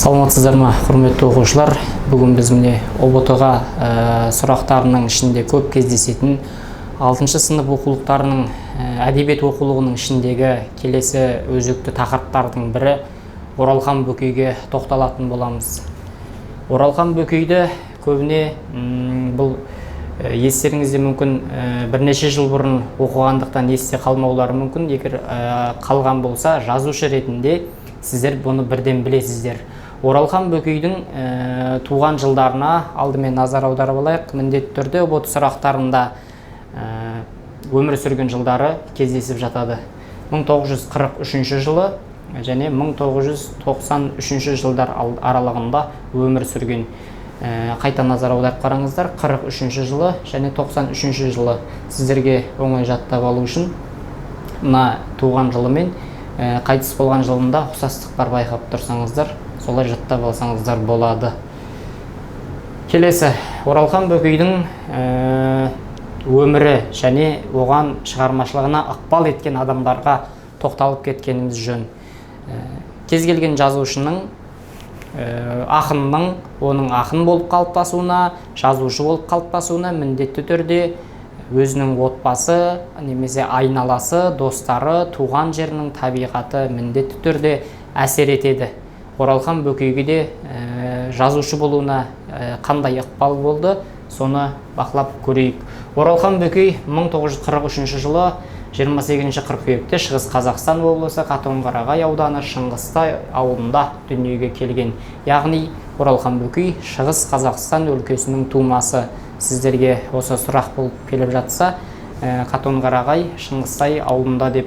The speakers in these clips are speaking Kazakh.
Саламатсыздар ма, құрметті оқушылар? Бүгін біз міне ОБТ-ға сұрақтарының ішінде көп кездесетін 6 сынып оқулықтарының әдебиет оқулығының ішіндегі келесі өзекті тақырыптардың бірі Оралхан Бөкейге тоқталатын боламыз. Оралхан Бөкейді көбіне бұл естеріңізде мүмкін бірнеше жыл бұрын оқығандықтан есте қалмаулары мүмкін. Егер қалған болса, жазушы ретінде сіздер бұны бірден білесіздер. Оралхан Бөкейдің туған жылдарына алдымен назар аударып алайық. Міндетті түрде ОБТ сұрақтарында өмір сүрген жылдары кездесіп жатады. 1943 жылы және 1993 жылдар аралығында өмір сүрген. Қайта назар аударып қараңыздар. 43 жылы және 93 жылы сіздерге оңай жаттап алу үшін мына туған жылы мен қайтыс болған жылында ұқсастықтар байқап тұрсаңыздар, солай жаттап алсаңыздар болады. Келесі, Оралхан Бөкейдің өмірі және оған шығармашылығына ықпал еткен адамдарға тоқталып кеткеніміз жөн. Кез келген жазушының, ақынның, оның ақын болып қалыптасуына, жазушы болып қалыптасуына міндетті түрде өзінің отбасы, немесе айналасы, достары, туған жерінің табиғаты міндетті түрде әсер етеді. Оралхан Бөкейге де жазушы болуына қандай ықпал болды, соны бақылап көрейік. Оралхан Бөкей 1943 жылы 28 қыркүйекте Шығыс Қазақстан облысы Қатонқарағай ауданы Шыңғыстай ауылында дүниеге келген. Яғни Оралхан Бөкей Шығыс Қазақстан өлкесінің тумасы. Сіздерге осы сұрақ болып келіп жатса, Қатонқарағай Шыңғыстай ауылында деп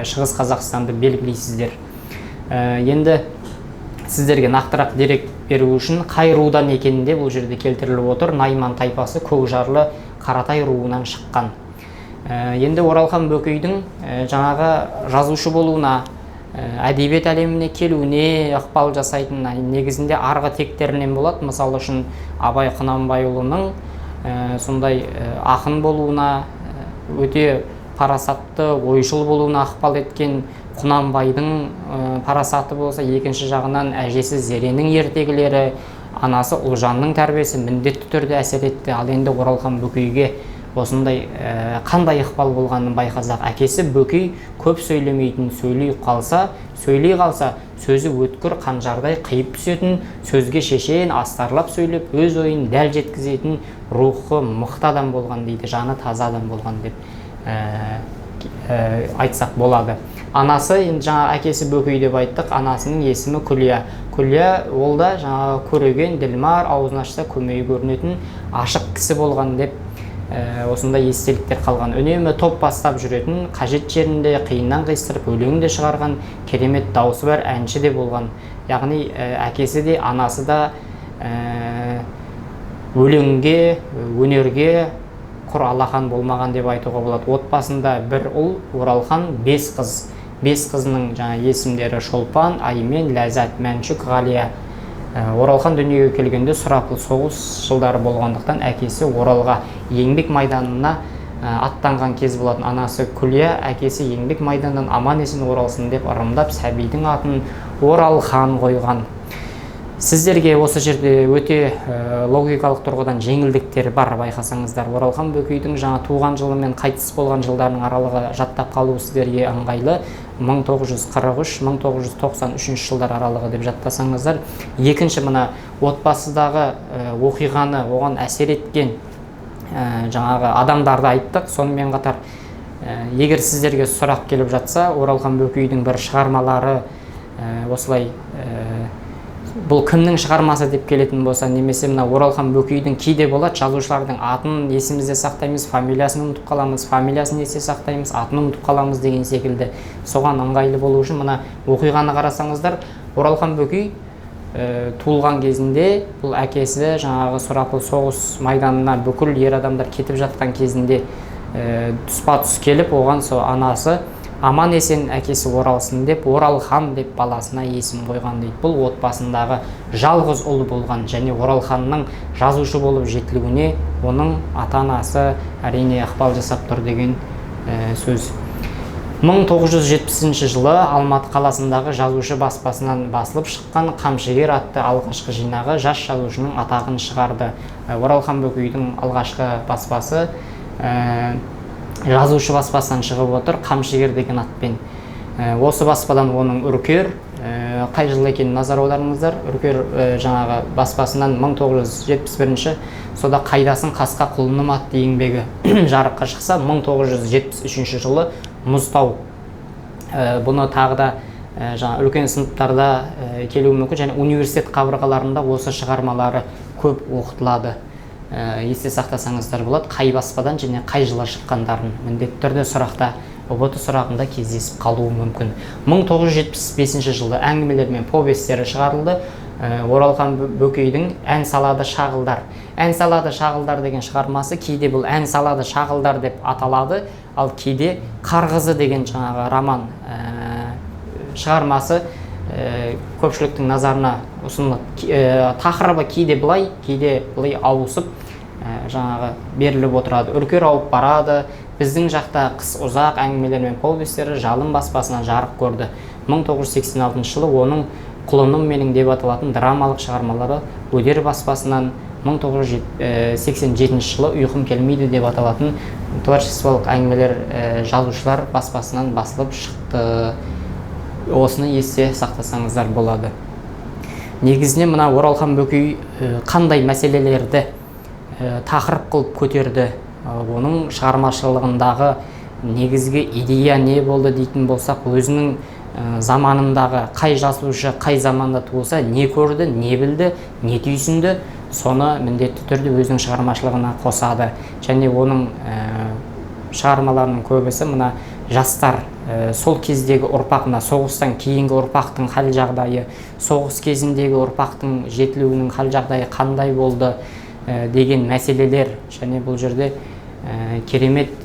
Шығыс Қазақстанды белгілейсіздер. Енді сіздерге нақтырақ дерек беру үшін қай рудан екенінде бұл жерде келтіріліп отыр. Найман тайпасы Көкжарлы Қаратай руынан шыққан. Енді Оралхан Бөкейдің жаңағы жазушы болуына, әдебиет әлеміне келуіне ықпал жасайтын негізінде арғы тектерінен болады. Мысалы үшін Абай Құнанбайұлының сондай ақын болуына, өте парасатты, ойшыл болуына ықпал еткен Құнанбайдың парасаты болса, екінші жағынан әжесі Зеренің ертегілері, анасы Ұлжанның тәрбиесі міндетті түрде әсер етті. Ал енді Оралхан Бөкейге осындай қандай ықпал болғанын байқасақ, әкесі Бөкей көп сөйлемейтін, сөйлей қалса, сөзі өткір қанжардай қиып түсетін, сөзге шешен астарлап сөйлеп, өз ойын дәл жеткізетін рухы мықты адам болған дейді, жаны таза адам болған деп айтсақ болады. Анасы, жаңа әкесі Бөкей деп айттық, анасының есімі Күлия. Күлия ол да жаңағы көреген, ділмар, аузын ашса көмейі көрінетін ашық кісі болған деп осындай естеліктер қалған. Үнемі топ бастап жүретін, қажет жерінде қиыннан қиыстырып өлең де шығарған, керемет дауысы бар әнші де болған. Яғни әкесі де, анасы да өлеңге, өнерге құр алақан болмаған деп айтуға болады. Отбасында бір ұл, Оралхан, 5 қыз. 5 қызының жаңа есімдері Шолпан, Аймен, Ләззат, Мәншүк, Ғалия. Оралхан дүниеге келгенде сұрапыл соғыс жылдары болғандықтан әкесі Оралға еңбек майданына аттанған кез болатын. Анасы Күлия, әкесі еңбек майданынан аман есен оралсын деп ырымдап сәбидің атын Оралхан қойған. Сіздерге осы жерде өте логикалық тұрғыдан жеңілдіктер бар, байқасаңыздар. Оралхан Бөкейдің жаңа туған жылы мен қайтыс болған жылдарының аралығы жаттап қалу сіздерге ыңғайлы. 1943-1993 жылдар аралығы деп жаттасаңыздар. Екінші, мына отбасыдағы оқиғаны, оған әсер еткен жаңағы адамдарды айттық. Сонымен қатар, егер сіздерге сұрақ келіп жатса, Оралхан Бөкейдің бір шығармалары осылай бұл кімнің шығармасы деп келетін болса, немесе мына Оралхан Бөкейдің кейде болады, жазушылардың атын есімізде сақтаймыз, фамилиясын ұмытып қаламыз, фамилиясын есте сақтаймыз, атын ұмытып қаламыз деген секілді. Соған ыңғайлы болу үшін мына оқиғаны қарасаңыздар, Оралхан Бөкей туылған кезінде бұл әкесі жаңағы сұрапыл соғыс майданына бүкіл ер адамдар кетіп жатқан кезінде тұспа-тұс келіп, оған анасы аман есен әкесі оралсын деп, Оралхан деп баласына есім қойған дейді. Бұл отбасындағы жалғыз ұл болған және Оралханның жазушы болып жетілуіне оның ата-анасы әрине ықпал жасап тұр деген сөз. 1970 жылы Алматы қаласындағы жазушы баспасынан басылып шыққан «Қамшыгер» атты алғашқы жинағы жас жазушының атағын шығарды. Оралхан Бөкейдің алғашқы баспасы жазушы баспасынан шығып отыр, «Қамшыгер» деген атпен. Осы баспадан оның «Үркер» қай жыл екенін назар аударыңыздар. «Үркер» жаңағы баспасынан 1971 сода «Қайдасын қасқа құлыным» атты еңбегі жарыққа шықса, 1973 жылы «Мұзтау». Бұны тағы да үлкен сыныптарда келуі мүмкін, және университет қабырғаларында осы шығармалары көп оқытылады. Есте сақтасаңыздар болады, қай баспадан және қай жылы шыққандарын міндетті түрде сұрақта ұбт сұрағында кездесіп қалуы мүмкін. 1975 жылы әңгімелер мен повестері шығарылды. Оралхан Бөкейдің «Ән салады шағылдар». «Ән салады шағылдар» деген шығармасы кейде бұл «Ән салады шағылдар» деп аталады, ал кейде «Қарғызы» деген жаңағы роман шығармасы көпшіліктің назарына ұсынылады. Тақырыбы кейде былай ауысып жаңағы беріліп отырады. «Үркер ауып барады», «Біздің жақта қыс ұзақ» әңгімелер мен повестері Жалын баспасынан жарық көрді. 1986 жылы оның «Құлыным менің» деп аталатын драмалық шығармалары Өдер баспасынан, 1987 жылы «Ұйқым келмейді» деп аталатын творчестволық әңгімелер жазушылар баспасынан басылып шықты. Осыны есте сақтасаңыздар болады. Негізіне мына Оралхан Бөкей қандай мәселелерді тақырып қылып көтерді, оның шығармашылығындағы негізгі идея не болды дейтін болсақ, өзінің заманындағы қай жазушы қай заманда туылса, не көрді, не білді, не түйсінді, соны міндетті түрде өзінің шығармашылығына қосады. Және оның шығармаларының көбісі мына жастар, сол кездегі ұрпағына, соғыстан кейінгі ұрпақтың хал жағдайы, соғыс кезіндегі ұрпақтың жетілуінің хал жағдайы қандай болды деген мәселелер, және бұл жерде керемет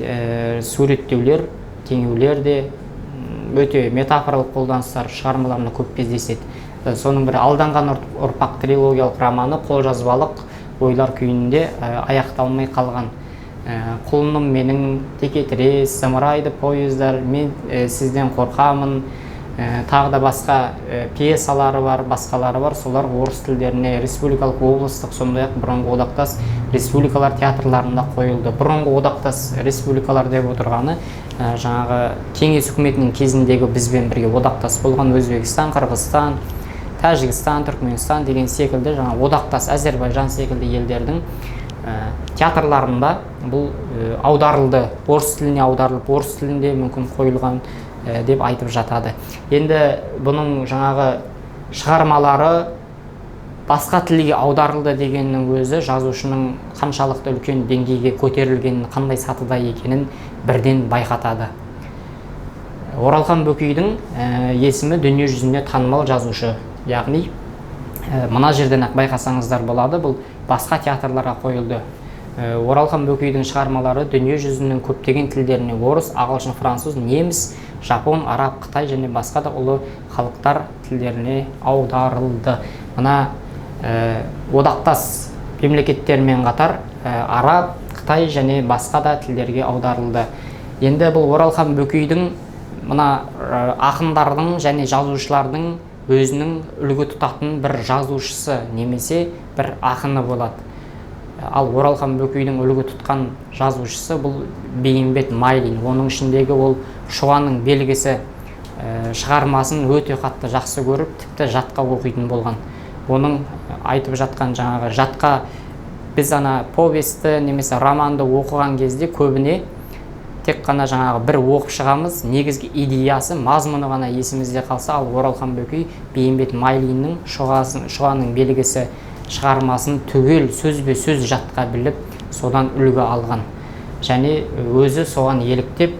суреттеулер, теңеулер де өте метафоралық қолданыстар шығармаларында көп кездеседі. Соның бірі «Алданған ұрпақ» трилогиялық романы қолжазбалық ойлар күйінде аяқталмай қалған. «Құлыным менің», «Текетірес», «Зымырайды поездар», «Мен сізден қорқамын», тағы да басқа пьесалары бар, басқалары бар. Солар орыс тілдеріне, республикалық, облыстық, сондай-ақ бұрынғы одақтас республикалар театрларында қойылды. Бұрынғы одақтас республикалар деп отырғаны жаңағы кеңес үкіметінің кезіндегі бізбен бірге одақтас болған Өзбекстан, Қырғызстан, Тәжікстан, Түркменстан деген секілді жаңа одақтас Әзербайжан секілді елдердің театрларында бұл аударылды, орыс тіліне аударылып, орыс тілінде мүмкін қойылған деп айтып жатады. Енді бұның жаңағы шығармалары басқа тілге аударылды дегеннің өзі жазушының қаншалықты үлкен деңгейге көтерілгенін, қандай сатыда екенін бірден байқатады. Оралхан Бөкейдің есімі дүние жүзіне танымал жазушы, яғни мына жерден ақ байқасаңыздар болады, бұл басқа театрларға қойылды. Оралхан Бөкейдің шығармалары дүние жүзінің көптеген тілдеріне, орыс, ағылшын, француз, неміс, жапон, араб, қытай және басқа да ұлы халықтар тілдеріне аударылды. Мына одақтас мемлекеттермен қатар араб, қытай және басқа да тілдерге аударылды. Енді бұл Оралхан Бөкейдің мына ақындардың және жазушылардың өзінің үлгі тұтатын бір жазушысы немесе бір ақыны болады. Ал Оралхан Бөкейдің үлгі тұтқан жазушысы бұл Бейімбет Майлин. Оның ішіндегі ол Шұғаның белгісі шығармасын өте қатты жақсы көріп, тіпті жатқа оқитын болған. Оның айтып жатқан жаңағы жатқа біз ана повесті немесе романды оқыған кезде көбіне тек қана жаңағы бір оқып шығамыз, негізгі идеясы, мазмұны ғана есімізде қалса, ал Оралхан Бөкей Бейімбет Майлиннің Шұғаның белгісі шығармасын түгел сөзбе сөз жатқа біліп, содан үлгі алған. Және өзі соған еліктеп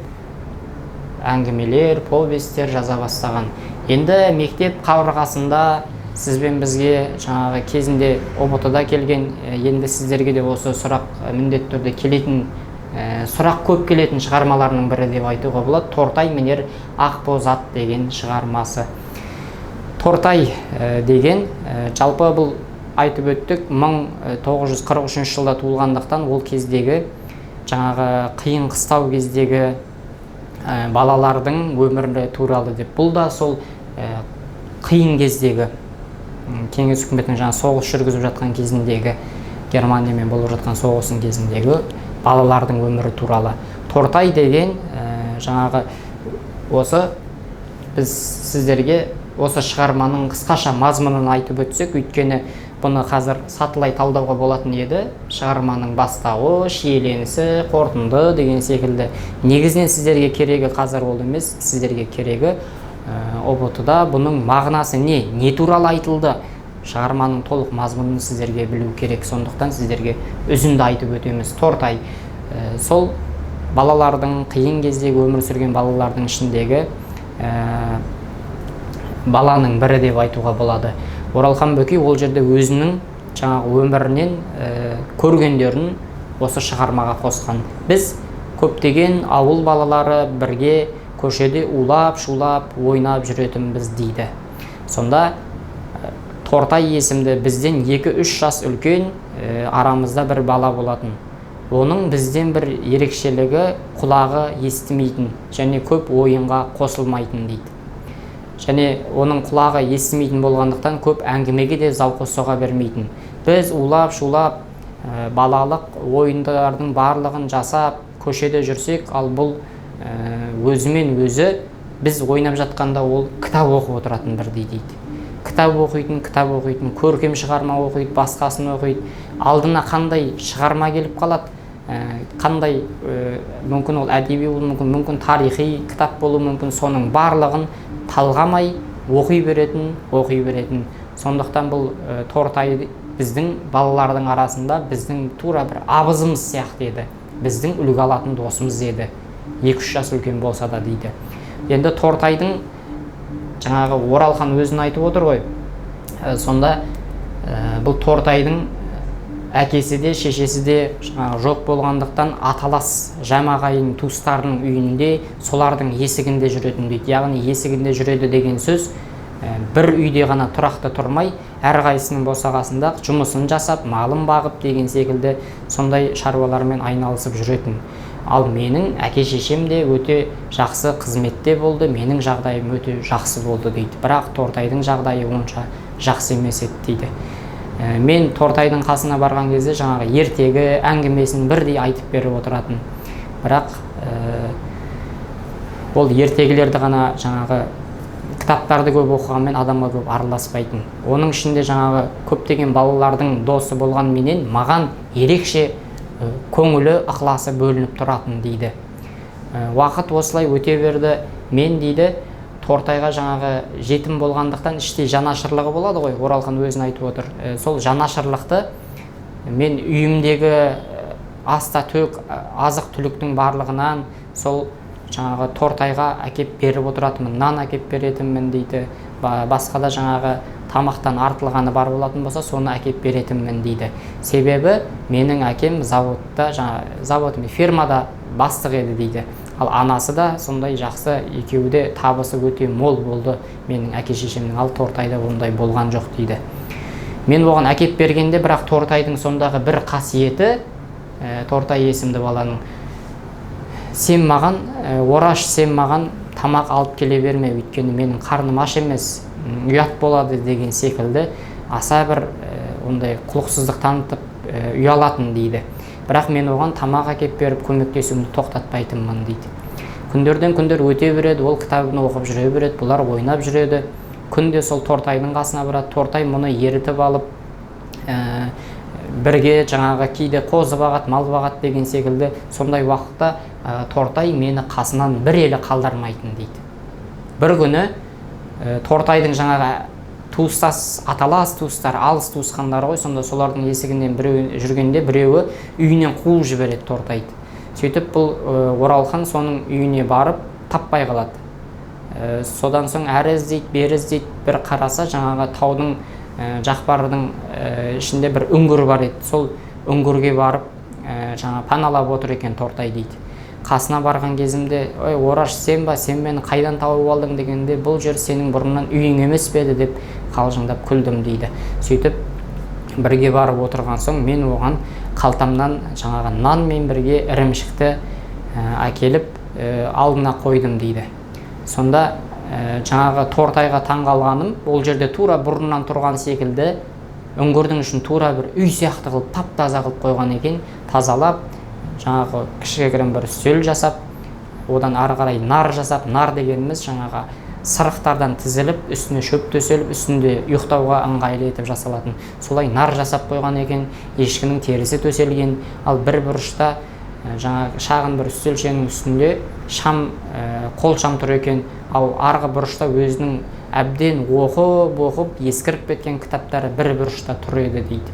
әңгімелер, повестер жаза бастаған. Енді мектеп қабырғасында сізбен бізге жаңағы кезінде ұбт-да келген, енді сіздерге де осы сұрақ міндетті түрде келетін, сұрақ көп келетін шығармаларының бірі деп айтуға болады. Тортай мінер Ақбоз ат деген шығармасы. Тортай деген жалпы бұл айтып өттік 1943 жылда туылғандықтан ол кездегі жаңағы қиын қыстау кездегі балалардың өмірі туралы деп. Бұл да сол қиын кездегі кеңес үкіметінің жаңа соғыс жүргізіп жатқан кезіндегі, Германиямен болып жатқан соғыстың кезіндегі балалардың өмірі туралы. Тортай деген жаңағы осы біз сіздерге осы шығарманың қысқаша мазмұнын айтып өтсек, өйткені бұны қазір сатылай талдауға болатын еді. Шығарманың бастауы, шиеленісі, қорытынды деген секілді. Негізінен сіздерге керегі қазір ол емес, сіздерге керегі ұбт-да бұның мағынасы не туралы айтылды, шығарманың толық мазмұнын сіздерге білу керек. Сондықтан сіздерге үзінді айтып өтеміз. Тортай сол балалардың, қиын кездегі өмір сүрген балалардың ішіндегі баланың бірі деп айтуға болады. Оралхан Бөкей ол жерде өзінің жаңағы өмірінен көргендерін осы шығармаға қосқан. Біз көптеген ауыл балалары бірге көшеде улап, шулап, ойнап жүретінбіз дейді. Сонда Тортай есімді бізден 2-3 жас үлкен арамызда бір бала болатын. Оның бізден бір ерекшелігі құлағы естімейтін және көп ойынға қосылмайтын дейді. Және оның құлағы естімейтін болғандықтан көп әңгімеге де зауқы соға бермейтін. Біз улап, шулап, балалық ойындардың барлығын жасап, көшеде жүрсек, ал бұл өзімен өзі біз ойнап жатқанда ол кітап оқып отыратын бірдей дейді. Кітап оқитын, көркем шығарма оқиды, басқасын оқиды. Алдына қандай шығарма келіп қалады, қандай мүмкін ол әдеби болуы мүмкін тарихи кітап болуы мүмкін, соның барлығын талғамай оқи беретін. Сондықтан бұл Тортай біздің балалардың арасында біздің тура бір абызымыз сияқты еді. Біздің үлгі алатын досымыз еді. 2-3 жас үлкен болса да дейді. Енді Тортайдың жаңағы Оралхан өзін айтып отыр ғой. Сонда бұл Тортайдың әкесі де, шешесі де жоқ болғандықтан аталас жамағайын туыстарының үйінде, солардың есігінде жүретін дейді. Яғни есігінде жүреді деген сөз бір үйде ғана тұрақты тұрмай, әрқайсының босағасында жұмысын жасап, малын бағып деген секілді сондай шаруалармен айналысып жүретін. Ал менің әке-шешем де өте жақсы қызметте болды, менің жағдайым өте жақсы болды дейді. Бірақ Тортайдың жағдайы онша жақсы емес еді дейді. Мен Тортайдың қасына барған кезде жаңағы ертегі әңгімесін бірдей айтып беріп отыратын. Бірақ ол ертегілерді ғана жаңағы кітаптарды көп оқығанмен адамға көп араласпайтын. Оның ішінде жаңағы көптеген балалардың досы болғанменен маған ерекше көңілі, ықыласы бөлініп тұратын дейді. Уақыт осылай өте берді. Мен дейді Тортайға жаңағы жетім болғандықтан іштей жанашырлығы болады ғой, Оралхан өзін айтып отыр. Сол жанашырлықты мен үйімдегі аста төк азық түліктің барлығынан сол жаңағы Тортайға әкеп беріп отыратынмын, нан әкеп беретінмін дейді. Басқа да жаңағы тамақтан артылғаны бар болатын болса, соны әкеп беретінмін дейді. Себебі менің әкем фермада бастық еді дейді. Ал анасы да сондай жақсы, екеуі де табысы өте мол болды менің әке-шешемнің. Ал Тортайда ондай болған жоқ дейді. Мен оған әкеп бергенде, бірақ Тортайдың сондағы бір қасиеті, Тортай есімді баланың, сен маған, Ораш, сен маған тамақ алып келе берме, өйткені менің қарным аш емес, ұят болады деген секілді аса бір ондай құлықсыздық танытып ұялатын дейді. Бірақ мен оған тамақ әкеп беріп көмектесуімді тоқтатпайтынмын дейді. Күндерден күндер өте береді, ол кітабын оқып жүре береді, бұлар ойнап жүреді. Күнде сол Тортайдың қасына барады. Тортай мұны ерітіп алып, бірге жаңағы кейде қозы бағат, мал бағат деген секілді. Сондай уақытта Тортай мені қасынан бір елі қалдырмайтын дейді. Бір күні Тортайдың жаңағы туыстас, аталас туыстар, алыс туысқандары ғой, сонда солардың есігінен жүргенде біреуі үйінен қуып жібереді Тортайды. Сөйтіп бұл Оралхан соның үйіне барып таппай қалады. Содан соң әрі іздейді, бері іздейді, бір қараса жаңағы таудың жақпардың ішінде бір үңгір бар еді. Сол үңгірге барып жаңа паналап отыр екен Тортай дейді. Қасына барған кезімде, ой, Ораш, сен ба, сен мені қайдан тауып алдың дегенде, бұл жер сенің бұрыннан үйің емес пе еді деп қалжыңдап күлдім дейді. Сөйтіп бірге барып отырған соң мен оған қалтамнан жаңағы нан мен бірге ірімшікті әкеліп алдына қойдым дейді. Сонда жаңағы Тортайға таң қалғаным, ол жерде тура бұрыннан тұрған секілді үңгірдің үшін тура бір үй сияқты қылып тап-таза қылып қойған екен, тазалап, жаңағы кішігірім бір үстел жасап, одан ары қарай нар жасап, нар дегеніміз жаңағы сырықтардан тізіліп, үстіне шөп төселіп, үстінде ұйықтауға ыңғайлы етіп жасалатын. Солай нар жасап қойған екен, ешкінің терісі төселген, ал бір бұрышта жаңағы шағын бір үстелшенің үстінде шам, қол шам тұр екен, ал арғы бұрышта өзінің әбден оқып ескіріп кеткен кітаптары бір бұрышта тұр еді дейді.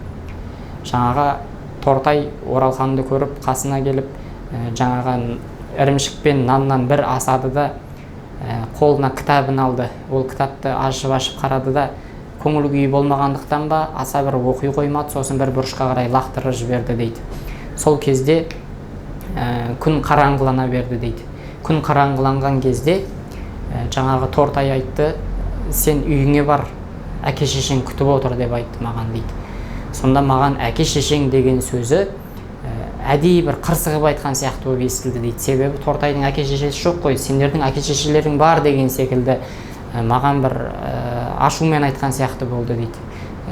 Жаңағы Тортай Оралханды көріп қасына келіп, жаңағы ірімшік пен наннан бір асады да қолына кітабын алды. Ол кітапты ашып қарады да, көңіл күйі болмағандықтан ба, аса бір оқи қоймады, сосын бір бұрышқа қарай лақтырып жіберді дейді. Сол кезде күн қараңғылана берді дейді. Күн қараңғыланған кезде жаңағы Тортай айтты, сен үйіңе бар, әке-шешең күтіп отыр деп айтты маған дейді. Сонда маған әке-шешең деген сөзі әдейі бір қырсығып айтқан сияқты болып естілді дейді. Себебі Тортайдың әке-шешесі жоқ қой, сендердің әке-шешелерің бар деген секілді маған бір ашумен айтқан сияқты болды дейді.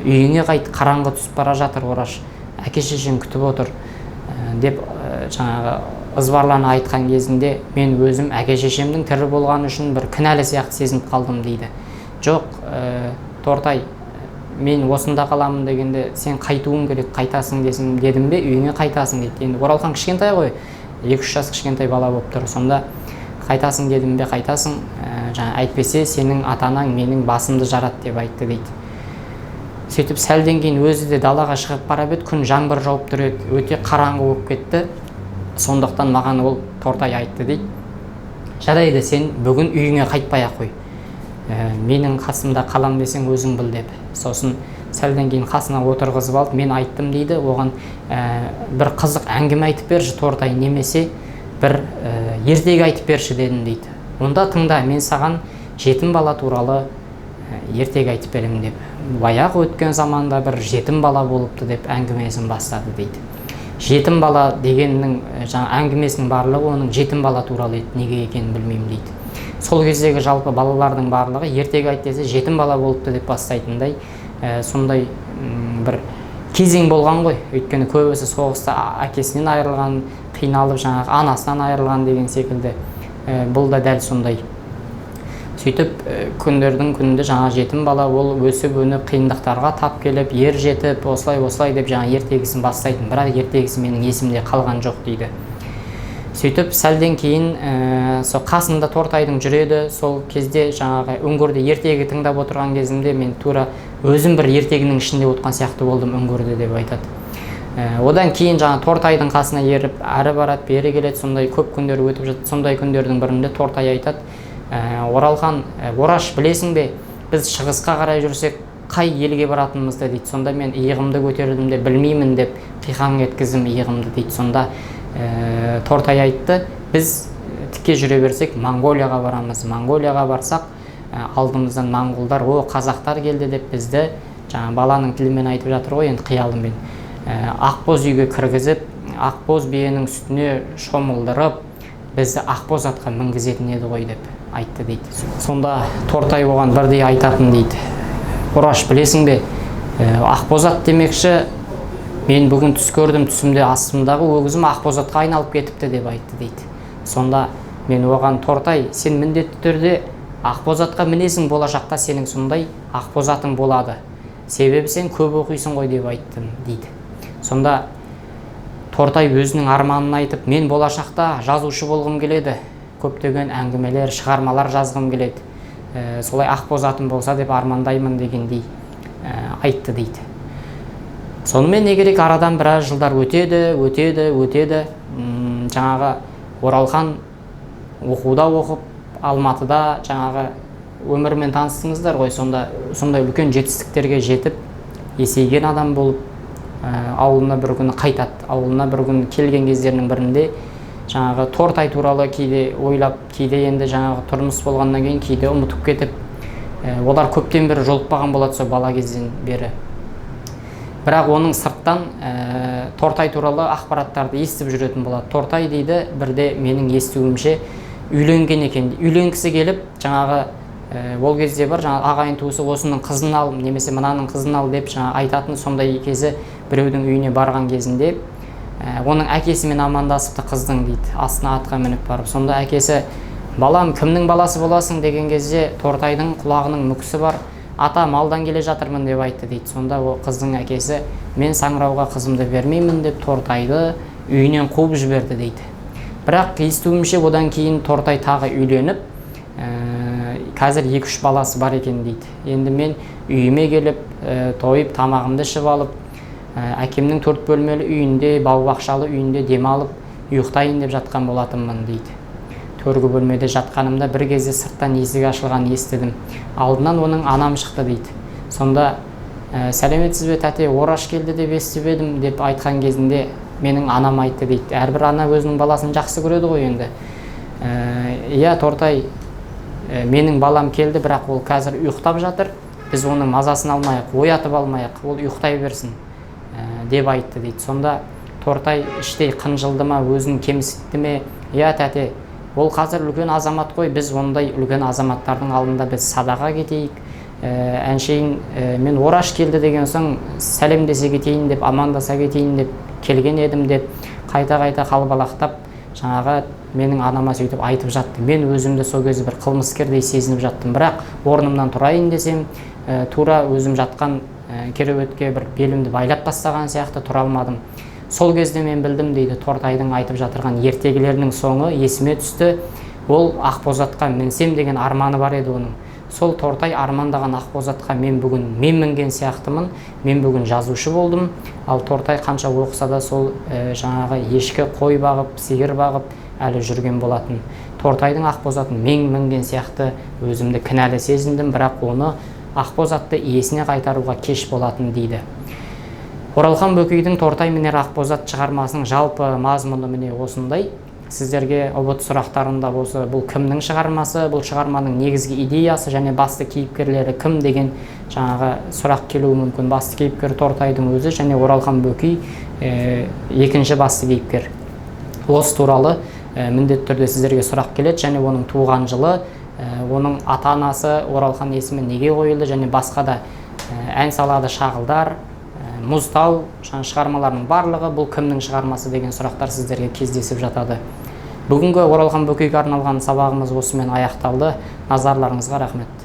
Үйіңе қайт, қараңғы түсіп бара жатыр, Ораш, әке-шешең күтіп отыр деп жаңағы ызбарлана айтқан кезінде мен өзім әке-шешемнің тірі болғаны үшін бір кінәлі сияқты сезініп қалдым дейді. Жоқ, Тортай, мен осында қаламын дегенде, сен қайтуың керек, қайтасың дедім бе, үйіңе қайтасың дейді. Енді Оралхан кішкентай ғой, 2-3 жас кішкентай бала болып тұр. Сонда қайтасың дедім бе, қайтасың, әйтпесе сенің атанаң менің басымды жарады деп айтты дейді. Сөйтіп сәлден кейін өзі де далаға шығып барып еді, күн жаңбыр жауып тұр еді, өте қараңғы болып кетті. Сондықтан маған ол Тортай айтты дейді. Жарайды, сен бүгін үйіңе қайтпай-ақ қой. Менің қасымда қалам десең өзің біл деп. Сосын сәлден кейін қасына отырғызып алып, мен айттым дейді, оған бір қызық әңгіме айтып берші Тортай, немесе бір ертегі айтып берші дедім дейді. Онда тыңда, мен саған жетім бала туралы ертегі айтып беремін деп. Баяғы өткен заманда бір жетім бала болыпты деп әңгімесін бастады дейді. Жетім бала дегеннің әңгімесінің барлығы оның жетім бала туралы еді, неге екенін білмеймін дейді. Сол кездегі жалпы балалардың барлығы ертегі айт десе жетім бала болыпты деп бастайтындай сондай бір кезең болған ғой. Өйткені көбісі соғыста әкесінен айырылған, қиналып жаңағы анасынан айырылған деген секілді. Бұл да дәл сондай. Сөйтіп күндердің күнінде жаңа жетім бала ол өсіп өніп қиындықтарға тап келіп, ер жетіп, осылай деп жаңа ертегісін бастайтын. Бірақ ертегісі менің есімде қалған жоқ дейді. Сөйтіп сәлден кейін сол қасында Тортайдың жүреді. Сол кезде жаңағы үңгірде ертегі тыңдап отырған кезімде мен тура өзім бір ертегінің ішінде отқан сияқты болдым үңгірде деп айтады. Одан кейін жаңа Тортайдың қасына еріп, әрі барады, бері келеді, сондай көп күндер өтіп жатты. Сондай күндердің бірінде Тортай айтады, Оралхан, Ораш, білесің бе, біз шығысқа қарай жүрсек қай елге баратынымызды дейді. Сонда мен иығымды көтердім де білмеймін деп қиқаң еткіздім иығымды дейді. Сонда Тортай айтты, біз тіке жүре берсек Монғолияға барамыз. Монғолияға барсақ алдымыздан моңғолдар, қазақтар келді деп бізді, жаңа баланың тілімен айтып жатыр ғой, енді қиялымен, ақбоз үйге кіргізіп, ақбоз биенің сүтіне шомылдырып, бізді ақбоз атқа мінгізетін еді ғой деп айтты дейді. Сонда Тортай оған бірдей айтатын дейді. Ораш, білесің бе, ақбоз ат демекші, мен бүгін түс көрдім, түсімде астымдағы өгізім ақбоз атқа айналып кетіпті деп айтты дейді. Сонда мен оған, Тортай, сен міндетті түрде ақбоз атқа мінесің, болашақта сенің сондай ақбоз атың болады. Себебі сен көп оқисың ғой деп айттым дейді. Сонда Тортай өзінің арманын айтып, мен болашақта жазушы болғым келеді, көптеген әңгімелер, шығармалар жазғым келеді, солай ақбоз атым болса деп армандаймын дегендей айтты дейді. Сонымен не керек, арадан біраз жылдар өтеді. Жаңағы Оралхан оқуда оқып, Алматыда жаңағы өмірмен таныстыңыздар ғой, сондай үлкен жетістіктерге жетіп, есейген адам болып, ауылына бір күні қайтады. Ауылына бір күні келген кездерінің бірінде жаңағы Тортай туралы кейде ойлап, кейде енді жаңағы тұрмыс болғаннан кейін кейде ұмытып кетіп, олар көптен бері жолықпаған болады сол бала кезден бері. Бірақ оның сырттан Тортай туралы ақпараттарды естіп жүретін болады. Тортай дейді, бірде менің естуімше үйленген екен. Үйленгісі келіп, жаңағы ол кезде бар, жаңағы ағайын туысы осының қызын ал, немесе мынаның қызын ал деп жаңағы айтатын. Сондай кезі біреудің үйіне барған кезінде оның әкесімен амандасыпты қыздың дейді, астына атқа мініп барып. Сонда әкесі: балам, кімнің баласы боласың деген кезде Тортайдың құлағының мүкісі бар: ата, малдан келе жатырмын деп айтты дейді. Сонда ол қыздың әкесі: мен Саңырауға қызымды бермеймін деп Тортайды үйінен қуып жіберді дейді. Бірақ естуімше одан кейін Тортай тағы үйленіп, қазір 2-3 баласы бар екен дейді. Енді мен үйіме келіп, тойып, тамағымды ішіп алып, әкемнің 4 бөлмелі үйінде, бау-бақшалы үйінде демалып, ұйықтайын деп жатқан болатынмын дейді. Төргі бөлмеде жатқанымда бір кезде сырттан есік ашылған естідім. Алдынан оның анам шықты дейді. Сонда: сәлеметсіз бе тәте, ораш келді деп естіп едім деп айтқан кезінде менің анам айтты дейді. Әрбір ана өзінің баласын жақсы көреді ғой енді. Иә Тортай, менің балам келді, бірақ ол қазір ұйықтап жатыр. Біз оның мазасын алмайық, оятып алмайық, ол ұйықтай берсін деп айтты дейді. Сонда Тортай іштей қынжылды ма, өзін кемсітті ме? Иә тәте, ол қазір үлкен азамат қой, біз ондай үлкен азаматтардың алдында біз садаға кетейік. Әншейін мен ораш келді деген соң сәлемдесе кетейін деп, амандаса кетейін деп келген едім деп қайта-қайта қалбалақтап, жаңағы менің анама сөйтіп айтып жатты. Мен өзімді сол кезде бір қылмыскердей сезініп жаттым. Бірақ орнымнан тұрайын десем, тура өзім жатқан кереуетке бір белімді байлап тастаған сияқты тұра алмадым. Сол кезде мен білдім дейді, Тортайдың айтып жатырған ертегілерінің соңы есіме түсті. Ол Ақбозатқа мінсем деген арманы бар еді оның. Сол Тортай армандаған Ақбозатқа мен бүгін мінген сияқтымын. Мен бүгін жазушы болдым. Ал Тортай қанша оқыса да сол жаңағы ешкі, қой бағып, сиыр бағып әлі жүрген болатын. Тортайдың Ақбозатын мен мінген сияқты өзімді кінәлі сезіндім, бірақ оны Ақбозатты иесіне қайтаруға кеш болатын дейді. Оралхан Бөкейдің Тортай менен Ақбозат шығармасының жалпы мазмұны міне осындай. Сіздерге ұбт сұрақтарында болса, бұл кімнің шығармасы, бұл шығарманың негізгі идеясы және басты кейіпкерлері кім деген жаңағы сұрақ келуі мүмкін. Басты кейіпкер Тортайдың өзі және Оралхан Бөкей екінші басты кейіпкер. Осы туралы міндетті түрде сіздерге сұрақ келеді және оның туған жылы, оның ата-анасы Оралхан есімі неге қойылды және басқа да ән салады шағылдар, Мұзтау шығармаларының барлығы бұл кімнің шығармасы деген сұрақтар сіздерге кездесіп жатады. Бүгінгі Оралхан Бөкейге арналған сабағымыз осымен аяқталды. Назарларыңызға рахмет.